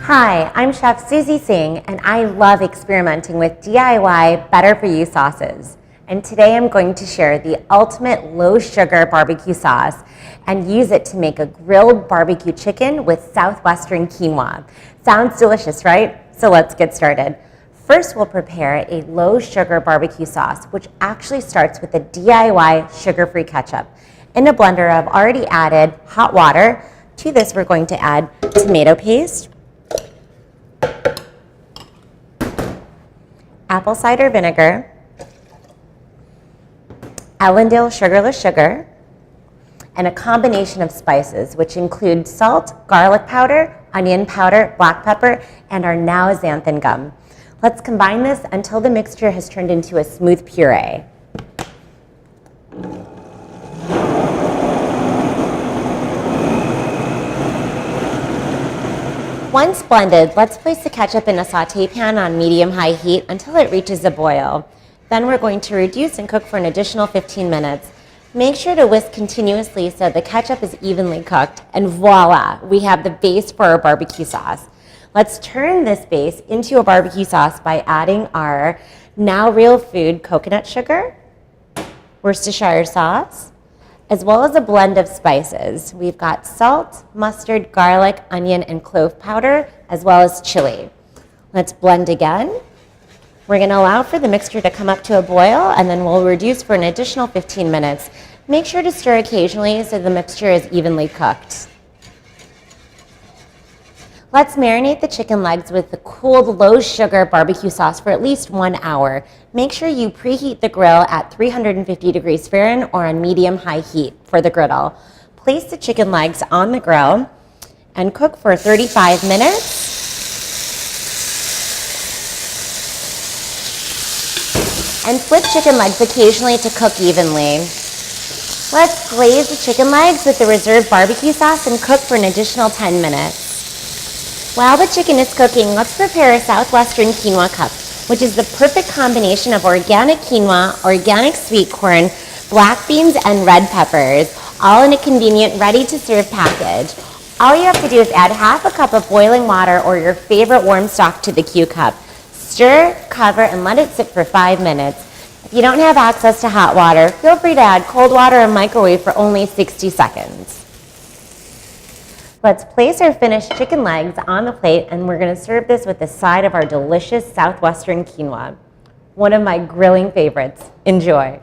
Hi, I'm Chef Suzy Singh, and I love experimenting with DIY better-for-you sauces. And today I'm going to share the ultimate low-sugar barbecue sauce and use it to make a grilled barbecue chicken with Southwestern quinoa. Sounds delicious, right? So let's get started. First, we'll prepare a low-sugar barbecue sauce, which actually starts with a DIY sugar-free ketchup. In a blender, I've already added hot water. To this, we're going to add tomato paste, apple cider vinegar, Ellyndale sugarless sugar, and a combination of spices, which include salt, garlic powder, onion powder, black pepper, and our now xanthan gum. Let's combine this until the mixture has turned into a smooth puree. Once blended, let's place the ketchup in a sauté pan on medium-high heat until it reaches a boil. Then we're going to reduce and cook for an additional 15 minutes. Make sure to whisk continuously so the ketchup is evenly cooked, and voila, we have the base for our barbecue sauce. Let's turn this base into a barbecue sauce by adding our now real food coconut sugar, Worcestershire sauce, as well as a blend of spices. We've got salt, mustard, garlic, onion, and clove powder, as well as chili. Let's blend again. We're gonna allow for the mixture to come up to a boil, and then we'll reduce for an additional 15 minutes. Make sure to stir occasionally so the mixture is evenly cooked. Let's marinate the chicken legs with the cooled low-sugar barbecue sauce for at least 1 hour. Make sure you preheat the grill at 350 degrees Fahrenheit or on medium-high heat for the griddle. Place the chicken legs on the grill and cook for 35 minutes. And flip chicken legs occasionally to cook evenly. Let's glaze the chicken legs with the reserved barbecue sauce and cook for an additional 10 minutes. While the chicken is cooking, let's prepare a Southwestern quinoa cup, which is the perfect combination of organic quinoa, organic sweet corn, black beans, and red peppers, all in a convenient, ready-to-serve package. All you have to do is add half a cup of boiling water or your favorite warm stock to the Q cup. Stir, cover, and let it sit for 5 minutes. If you don't have access to hot water, feel free to add cold water and microwave for only 60 seconds. Let's place our finished chicken legs on the plate, and we're going to serve this with a side of our delicious Southwestern quinoa. One of my grilling favorites. Enjoy.